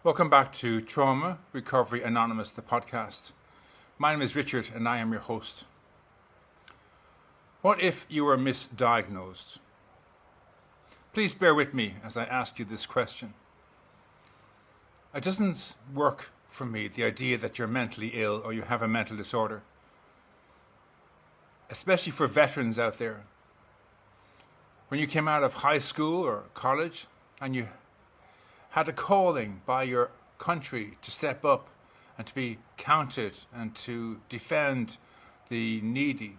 Welcome back to Trauma Recovery Anonymous, the podcast. My name is Richard and I am your host. What if you were misdiagnosed? Please bear with me as I ask you this question. It doesn't work for me, the idea that you're mentally ill or you have a mental disorder. Especially for veterans out there. When you came out of high school or college and you had a calling by your country to step up and to be counted and to defend the needy.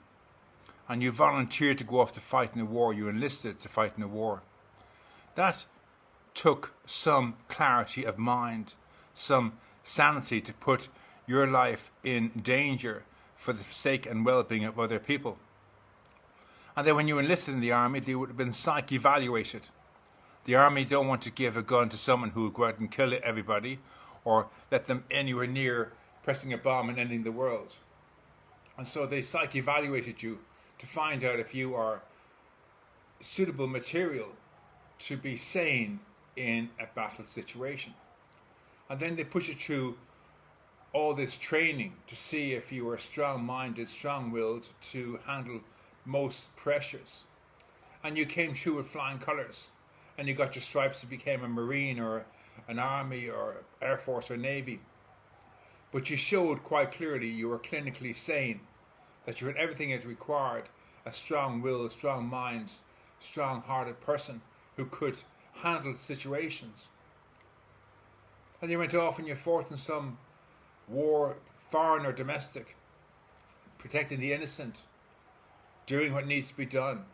And you volunteered to go off to fight in a war, you enlisted to fight in a war. That took some clarity of mind, some sanity to put your life in danger for the sake and well-being of other people. And then when you enlisted in the army, they would have been psych-evaluated. The army don't want to give a gun to someone who will go out and kill everybody or let them anywhere near pressing a bomb and ending the world. And so they psych-evaluated you to find out if you are suitable material to be sane in a battle situation. And then they put you through all this training to see if you are strong-minded, strong-willed to handle most pressures. And you came through with flying colours. And you got your stripes and became a Marine or an Army or Air Force or Navy. But you showed quite clearly you were clinically sane, that you had everything it required, a strong-willed, strong mind, strong-hearted person who could handle situations. And you went off and you fought in some war, foreign or domestic, protecting the innocent, doing what needs to be done.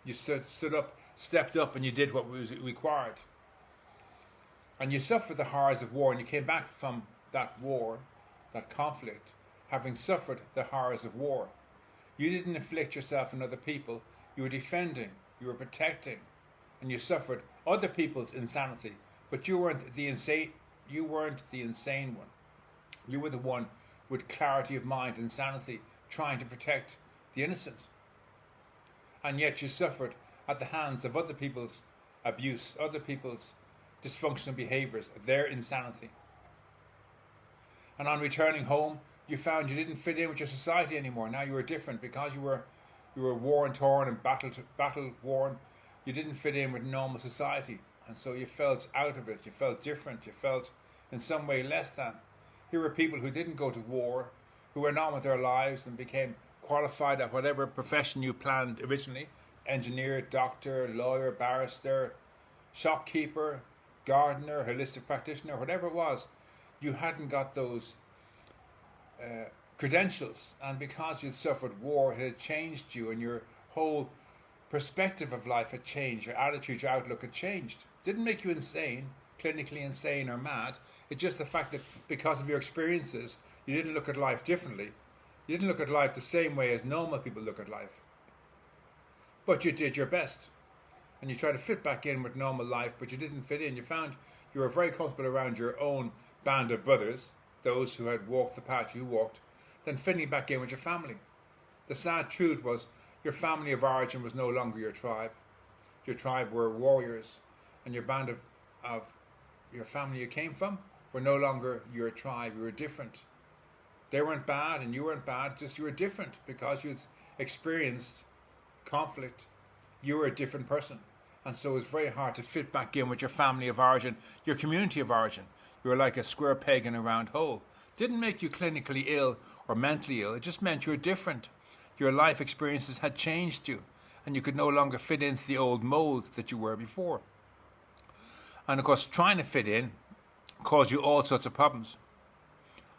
You stood up, stepped up and you did what was required. And you suffered the horrors of war and you came back from that war, that conflict, having suffered the horrors of war. You didn't inflict yourself on other people. You were defending, you were protecting, and you suffered other people's insanity. But you weren't the insane one. You were the one with clarity of mind and sanity, trying to protect the innocent. And yet you suffered at the hands of other people's abuse, other people's dysfunctional behaviours, their insanity. And on returning home, you found you didn't fit in with your society anymore. Now you were different because you were war-torn and battle-worn. You didn't fit in with normal society. And so you felt out of it, you felt different, you felt in some way less than. Here were people who didn't go to war, who went on with their lives and became qualified at whatever profession you planned originally. Engineer, doctor, lawyer, barrister, shopkeeper, gardener, holistic practitioner, whatever it was, you hadn't got those credentials. And because you'd suffered war, it had changed you and your whole perspective of life had changed. Your attitude, your outlook had changed. Didn't make you insane, clinically insane or mad. It's just the fact that because of your experiences, you didn't look at life differently. You didn't look at life the same way as normal people look at life. But you did your best. And you tried to fit back in with normal life, but you didn't fit in. You found you were very comfortable around your own band of brothers, those who had walked the path you walked, then fitting back in with your family. The sad truth was your family of origin was no longer your tribe. Your tribe were warriors, and your band of your family you came from were no longer your tribe. You were different. They weren't bad and you weren't bad, just you were different because you'd experienced conflict. You were a different person. And so it was very hard to fit back in with your family of origin, your community of origin. You were like a square peg in a round hole. Didn't make you clinically ill or mentally ill. It just meant you were different. Your life experiences had changed you and you could no longer fit into the old mold that you were before. And of course, trying to fit in caused you all sorts of problems.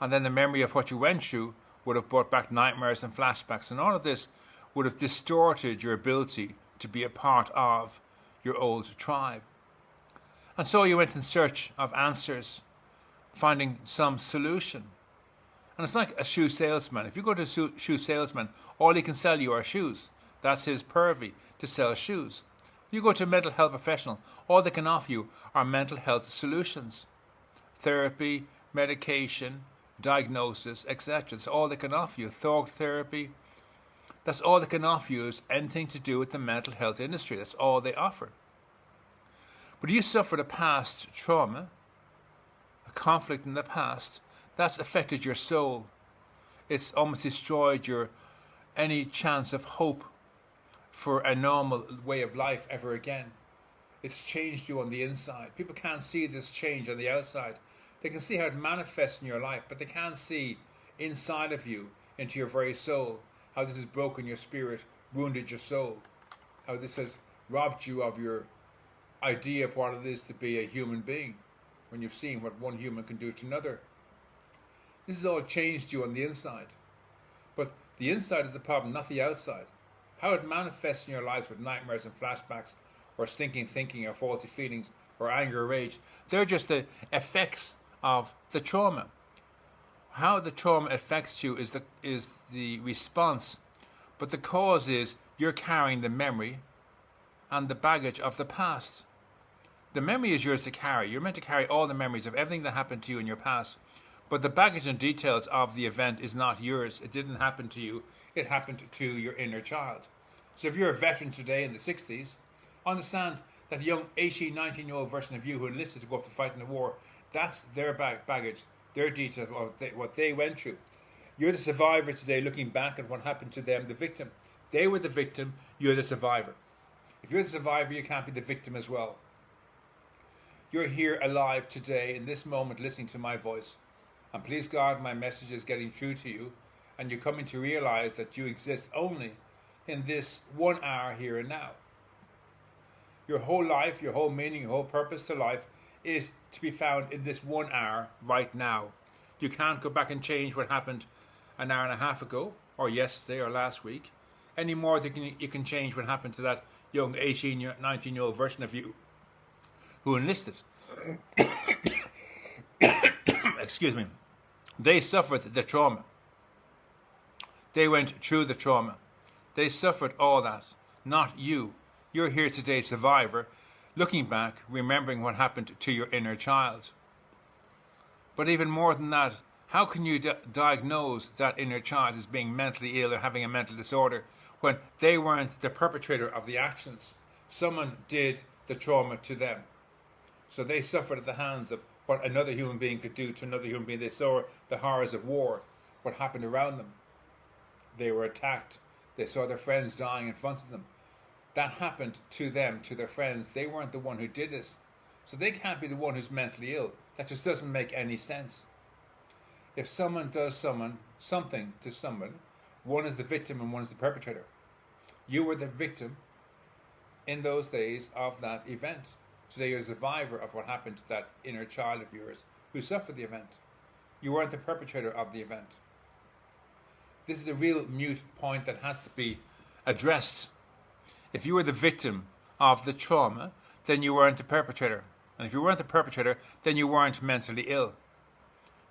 And then the memory of what you went through would have brought back nightmares and flashbacks. And all of this would have distorted your ability to be a part of your old tribe. And so you went in search of answers, finding some solution. And it's like a shoe salesman. If you go to a shoe salesman, all he can sell you are shoes. That's his purvey, to sell shoes. You go to a mental health professional, all they can offer you are mental health solutions. Therapy, medication, diagnosis, etc. That's all they can offer you. Thought therapy. That's all they can offer you is anything to do with the mental health industry. That's all they offer. But you suffered a past trauma, a conflict in the past, that's affected your soul. It's almost destroyed your any chance of hope for a normal way of life ever again. It's changed you on the inside. People can't see this change on the outside. They can see how it manifests in your life, but they can't see inside of you, into your very soul, how this has broken your spirit, wounded your soul, how this has robbed you of your idea of what it is to be a human being, when you've seen what one human can do to another. This has all changed you on the inside. But the inside is the problem, not the outside. How it manifests in your lives with nightmares and flashbacks, or stinking thinking, or faulty feelings, or anger or rage, they're just the effects of the trauma. How the trauma affects you is the response, but the cause is you're carrying the memory and the baggage of the past. The memory is yours to carry. You're meant to carry all the memories of everything that happened to you in your past, but the baggage and details of the event is not yours. It didn't happen to you. It happened to your inner child. So if you're a veteran today in the 60s, understand that young 18, 19-year-old version of you who enlisted to go off to fight in the war, that's their baggage, their details of what they went through. You're the survivor today looking back at what happened to them, the victim. They were the victim, you're the survivor. If you're the survivor, you can't be the victim as well. You're here alive today in this moment listening to my voice. And please God, my message is getting through to you, and you're coming to realize that you exist only in this 1 hour here and now. Your whole life, your whole meaning, your whole purpose to life is to be found in this 1 hour right now. You can't go back and change what happened an hour and a half ago, or yesterday, or last week, any more than you can change what happened to that young 18, 19-year-old version of you who enlisted. Excuse me. They suffered the trauma. They went through the trauma. They suffered all that, not you. You're here today, survivor, looking back, remembering what happened to your inner child. But even more than that, how can you diagnose that inner child as being mentally ill or having a mental disorder when they weren't the perpetrator of the actions? Someone did the trauma to them. So they suffered at the hands of what another human being could do to another human being. They saw the horrors of war, what happened around them. They were attacked. They saw their friends dying in front of them. That happened to them, to their friends. They weren't the one who did it. So they can't be the one who's mentally ill. That just doesn't make any sense. If someone does something to someone, one is the victim and one is the perpetrator. You were the victim in those days of that event. Today you're a survivor of what happened to that inner child of yours who suffered the event. You weren't the perpetrator of the event. This is a real mute point that has to be addressed. If you were the victim of the trauma, then you weren't the perpetrator. And if you weren't the perpetrator, then you weren't mentally ill.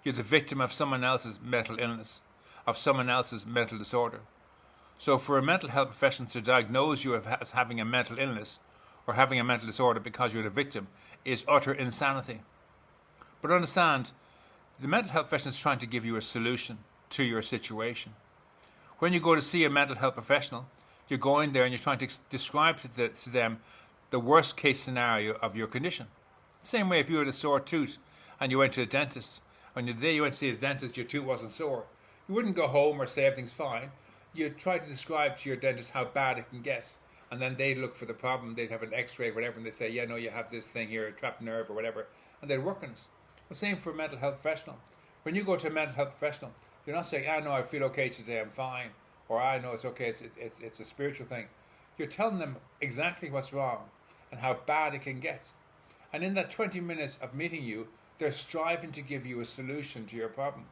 You're the victim of someone else's mental illness, of someone else's mental disorder. So for a mental health professional to diagnose you as having a mental illness or having a mental disorder because you're the victim is utter insanity. But understand, the mental health professional is trying to give you a solution to your situation. When you go to see a mental health professional, you're going there and you're trying to describe to them the worst case scenario of your condition. The same way if you had a sore tooth and you went to a dentist, and the day you went to see the dentist, your tooth wasn't sore, you wouldn't go home or say everything's fine. You'd try to describe to your dentist how bad it can get. And then they'd look for the problem, they'd have an x-ray or whatever, and they'd say, yeah, no, you have this thing here, a trapped nerve or whatever, and they'd work on it. The same for a mental health professional. When you go to a mental health professional, you're not saying, no, I feel okay today, I'm fine, or I know it's okay, it's a spiritual thing. You're telling them exactly what's wrong and how bad it can get. And in that 20 minutes of meeting you, they're striving to give you a solution to your problem.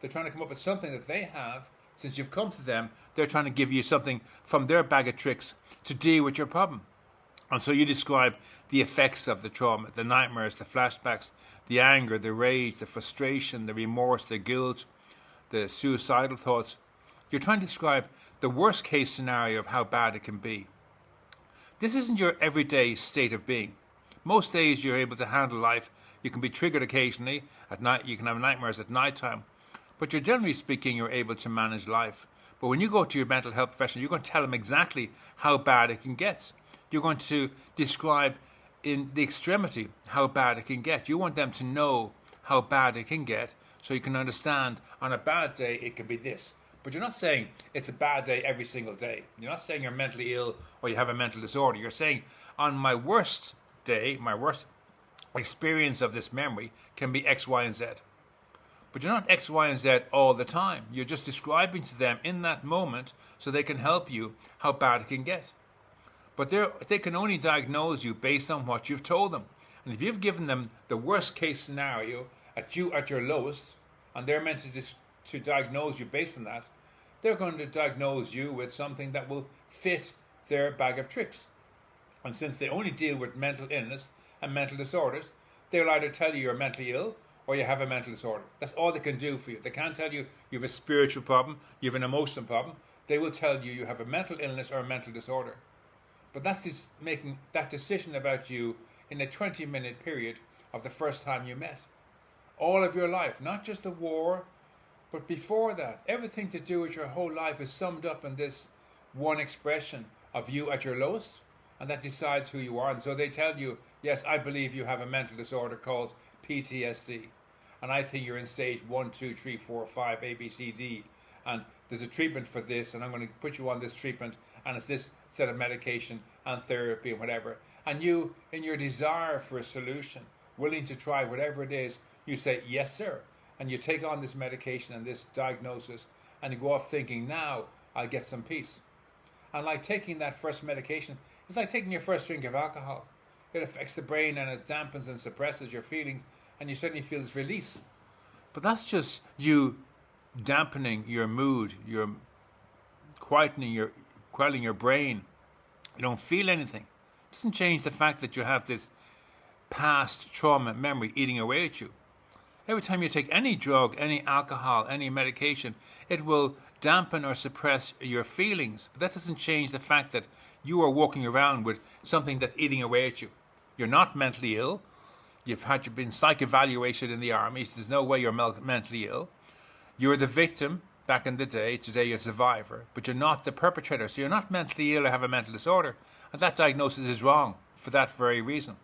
They're trying to come up with something that they have. Since you've come to them, they're trying to give you something from their bag of tricks to deal with your problem. And so you describe the effects of the trauma, the nightmares, the flashbacks, the anger, the rage, the frustration, the remorse, the guilt, the suicidal thoughts. You're trying to describe the worst case scenario of how bad it can be. This isn't your everyday state of being. Most days you're able to handle life. You can be triggered occasionally at night. You can have nightmares at night time. But you're generally speaking, you're able to manage life. But when you go to your mental health professional, you're going to tell them exactly how bad it can get. You're going to describe in the extremity how bad it can get. You want them to know how bad it can get, so you can understand on a bad day it can be this. But you're not saying it's a bad day every single day. You're not saying you're mentally ill or you have a mental disorder. You're saying on my worst day, my worst experience of this memory can be X, Y, and Z. But you're not X, Y, and Z all the time. You're just describing to them in that moment so they can help you how bad it can get. But they can only diagnose you based on what you've told them. And if you've given them the worst case scenario at your lowest, and they're meant to diagnose you based on that, they're going to diagnose you with something that will fit their bag of tricks. And since they only deal with mental illness and mental disorders, they'll either tell you you're mentally ill or you have a mental disorder. That's all they can do for you. They can't tell you you have a spiritual problem, you have an emotional problem. They will tell you you have a mental illness or a mental disorder. But that's just making that decision about you in a 20-minute period of the first time you met. All of your life, not just the war, but before that, everything to do with your whole life is summed up in this one expression of you at your lowest, and that decides who you are. And so they tell you, yes, I believe you have a mental disorder called PTSD, and I think you're in stage 1, 2, 3, 4, 5, A, B, C, D, and there's a treatment for this, and I'm going to put you on this treatment, and it's this set of medication and therapy and whatever. And you, in your desire for a solution, willing to try whatever it is, you say, yes, sir. And you take on this medication and this diagnosis, and you go off thinking, now I'll get some peace. And like taking that first medication, it's like taking your first drink of alcohol. It affects the brain and it dampens and suppresses your feelings, and you suddenly feel this release. But that's just you dampening your mood, you're quelling your brain. You don't feel anything. It doesn't change the fact that you have this past trauma memory eating away at you. Every time you take any drug, any alcohol, any medication, it will dampen or suppress your feelings. But that doesn't change the fact that you are walking around with something that's eating away at you. You're not mentally ill. You've been psych-evaluated in the army, so there's no way you're mentally ill. You're the victim back in the day. Today you're a survivor. But you're not the perpetrator. So you're not mentally ill or have a mental disorder. And that diagnosis is wrong for that very reason.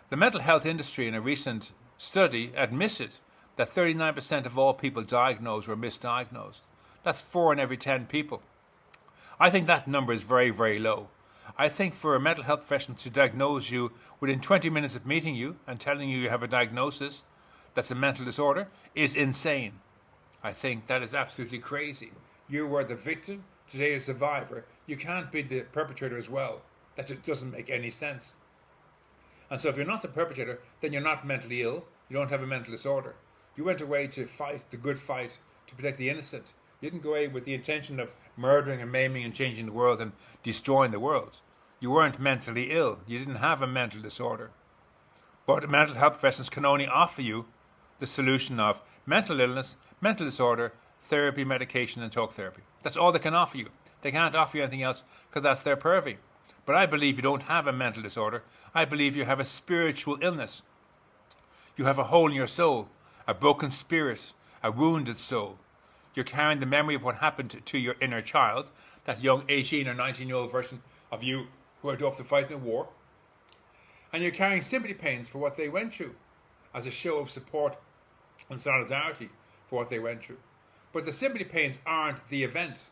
The mental health industry in a recent study admitted that 39% of all people diagnosed were misdiagnosed. That's 4 in every 10 people. I think that number is very, very low. I think for a mental health professional to diagnose you within 20 minutes of meeting you and telling you have a diagnosis that's a mental disorder is insane. I think that is absolutely crazy. You were the victim, today you're a survivor. You can't be the perpetrator as well. That just doesn't make any sense. And so if you're not the perpetrator, then you're not mentally ill. You don't have a mental disorder. You went away to fight the good fight to protect the innocent. You didn't go away with the intention of murdering and maiming and changing the world and destroying the world. You weren't mentally ill. You didn't have a mental disorder. But mental health professionals can only offer you the solution of mental illness, mental disorder, therapy, medication, and talk therapy. That's all they can offer you. They can't offer you anything else because that's their purview. But I believe you don't have a mental disorder. I believe you have a spiritual illness. You have a hole in your soul, a broken spirit, a wounded soul. You're carrying the memory of what happened to your inner child, that young 18 or 19-year-old version of you who went off to fight in the war. And you're carrying sympathy pains for what they went through as a show of support and solidarity for what they went through. But the sympathy pains aren't the event.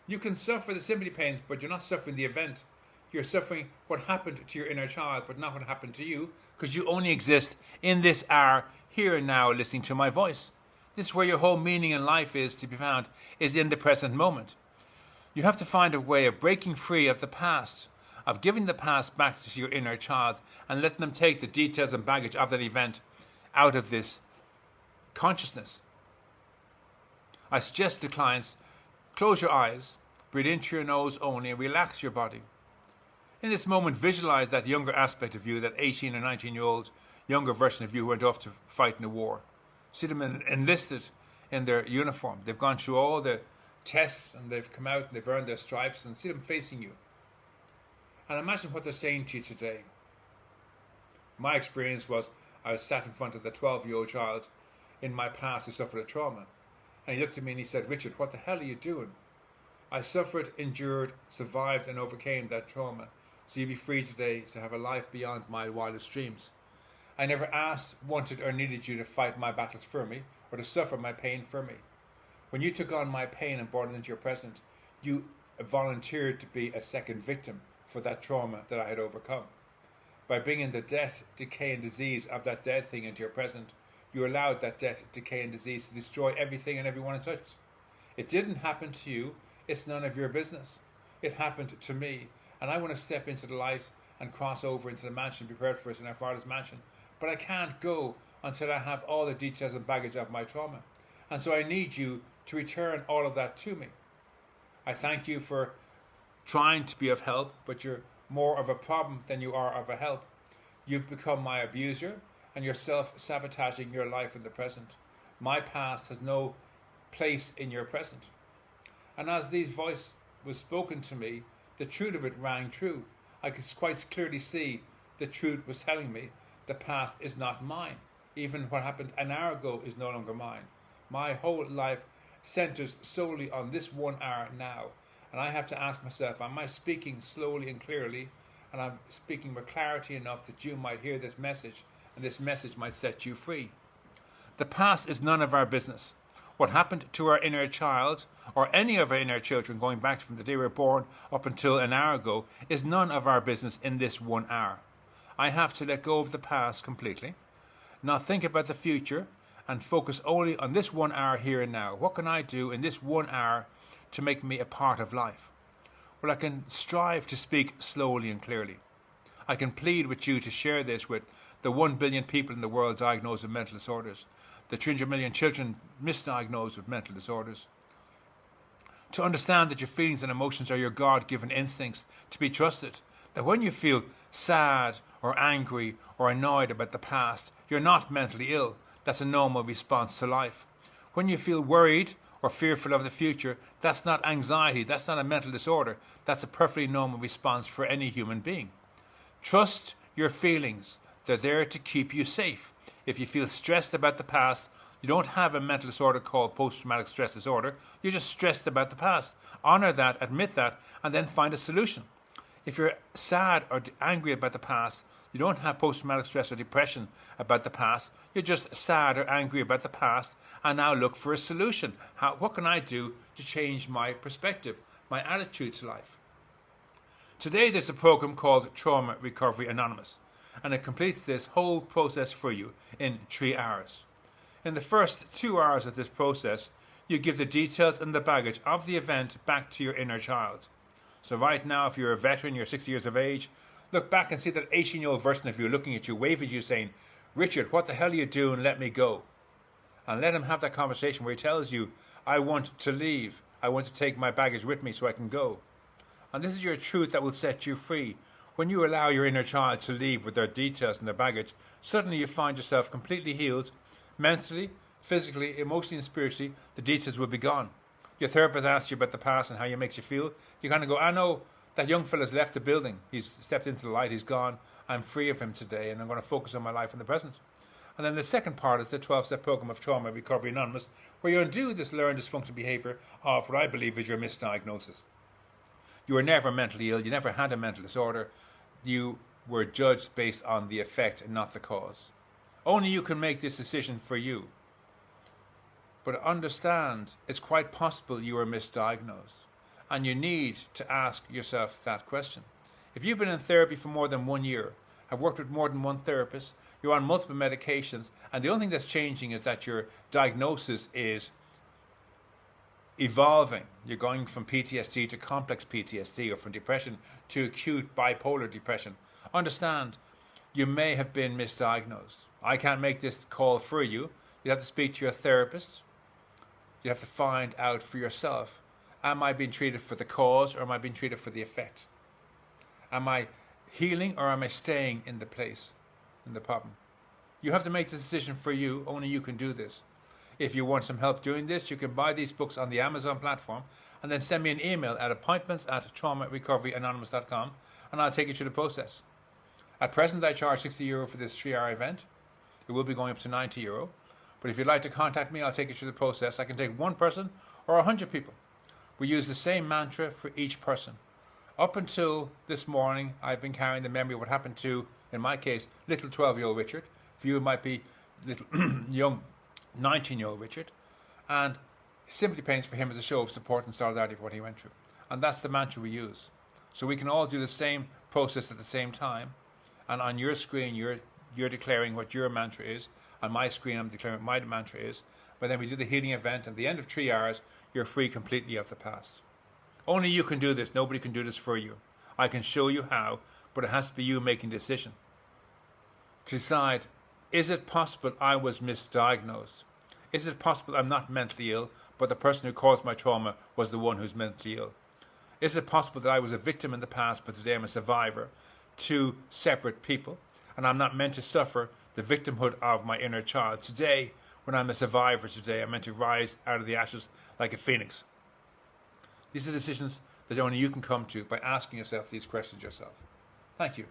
You can suffer the sympathy pains, but you're not suffering the event. You're suffering what happened to your inner child, but not what happened to you, because you only exist in this hour, here and now, listening to my voice. This is where your whole meaning in life is to be found, is in the present moment. You have to find a way of breaking free of the past, of giving the past back to your inner child and letting them take the details and baggage of that event out of this consciousness. I suggest to clients, close your eyes, breathe into your nose only, and relax your body. In this moment, visualize that younger aspect of you, that 18 or 19-year-old younger version of you who went off to fight in the war. See them enlisted in their uniform. They've gone through all the tests and they've come out and they've earned their stripes, and see them facing you. And imagine what they're saying to you today. My experience was I was sat in front of the 12-year-old child in my past who suffered a trauma. And he looked at me and he said, "Richard, what the hell are you doing? I suffered, endured, survived and overcame that trauma. So you'll be free today to have a life beyond my wildest dreams." I never asked, wanted, or needed you to fight my battles for me or to suffer my pain for me. When you took on my pain and brought it into your present, you volunteered to be a second victim for that trauma that I had overcome. By bringing the death, decay, and disease of that dead thing into your present, you allowed that death, decay, and disease to destroy everything and everyone it touched. It didn't happen to you. It's none of your business. It happened to me. And I want to step into the light and cross over into the mansion prepared for us in our Father's mansion. But I can't go until I have all the details and baggage of my trauma. And so I need you to return all of that to me. I thank you for trying to be of help, but you're more of a problem than you are of a help. You've become my abuser, and you're self-sabotaging your life in the present. My past has no place in your present. And as these voice was spoken to me, the truth of it rang true. I could quite clearly see the truth was telling me the past is not mine. Even what happened an hour ago is no longer mine. My whole life centers solely on this 1 hour now. And I have to ask myself, am I speaking slowly and clearly? And I'm speaking with clarity enough that you might hear this message, and this message might set you free. The past is none of our business. What happened to our inner child, or any of our inner children going back from the day we were born up until an hour ago, is none of our business in this 1 hour. I have to let go of the past completely, not think about the future, and focus only on this 1 hour here and now. What can I do in this 1 hour to make me a part of life? Well, I can strive to speak slowly and clearly. I can plead with you to share this with the 1 billion people in the world diagnosed with mental disorders, the 300 million children misdiagnosed with mental disorders. To understand that your feelings and emotions are your God-given instincts to be trusted, that when you feel sad or angry or annoyed about the past, you're not mentally ill. That's a normal response to life. When you feel worried or fearful of the future, that's not anxiety, that's not a mental disorder. That's a perfectly normal response for any human being. Trust your feelings. They're there to keep you safe. If you feel stressed about the past, you don't have a mental disorder called post-traumatic stress disorder. You're just stressed about the past. Honor that, admit that, and then find a solution. If you're sad or angry about the past, you don't have post-traumatic stress or depression about the past. You're just sad or angry about the past, and now look for a solution. What can I do to change my perspective, my attitude to life? Today there's a program called Trauma Recovery Anonymous, and it completes this whole process for you in 3 hours. In the first 2 hours of this process, you give the details and the baggage of the event back to your inner child. So right now, if you're a veteran, you're 60 years of age, look back and see that 18-year-old version of you looking at you, waving at you saying, "Richard, what the hell are you doing? Let me go." And let him have that conversation where he tells you, "I want to leave. I want to take my baggage with me so I can go." And this is your truth that will set you free. When you allow your inner child to leave with their details and their baggage, suddenly you find yourself completely healed, mentally, physically, emotionally, and spiritually. The details will be gone. Your therapist asks you about the past and how it makes you feel. You kind of go, "I know that young fella's left the building. He's stepped into the light. He's gone. I'm free of him today, and I'm going to focus on my life in the present." And then the second part is the 12-step program of Trauma Recovery Anonymous, where you undo this learned dysfunctional behavior of what I believe is your misdiagnosis. You were never mentally ill. You never had a mental disorder. You were judged based on the effect and not the cause. Only you can make this decision for you. But understand, it's quite possible you were misdiagnosed. And you need to ask yourself that question. If you've been in therapy for more than 1 year, have worked with more than one therapist, you're on multiple medications, and the only thing that's changing is that your diagnosis is evolving. You're going from PTSD to complex PTSD, or from depression to acute bipolar depression. Understand, you may have been misdiagnosed. I can't make this call for you. You have to speak to your therapist. You have to find out for yourself, am I being treated for the cause, or am I being treated for the effect? Am I healing, or am I staying in the place, in the problem? You have to make this decision for you. Only you can do this. If you want some help doing this, you can buy these books on the Amazon platform and then send me an email at appointments@traumarecoveryanonymous.com, and I'll take you through the process. At present, I charge €60 for this 3-hour event. It will be going up to €90. But if you'd like to contact me, I'll take you through the process. I can take one person or 100 people. We use the same mantra for each person. Up until this morning, I've been carrying the memory of what happened to, in my case, little 12-year-old Richard. For you, it might be little young 19-year-old Richard, and sympathy pains for him as a show of support and solidarity for what he went through. And that's the mantra we use. So we can all do the same process at the same time, and on your screen you're declaring what your mantra is. On my screen I'm declaring what my mantra is. But then we do the healing event, and at the end of 3 hours you're free completely of the past. Only you can do this. Nobody can do this for you. I can show you how, but it has to be you making the decision to decide, is it possible I was misdiagnosed? Is it possible I'm not mentally ill, but the person who caused my trauma was the one who's mentally ill? Is it possible that I was a victim in the past, but today I'm a survivor? Two separate people, and I'm not meant to suffer the victimhood of my inner child. Today, when I'm a survivor today, I'm meant to rise out of the ashes like a phoenix. These are decisions that only you can come to by asking yourself these questions yourself. Thank you.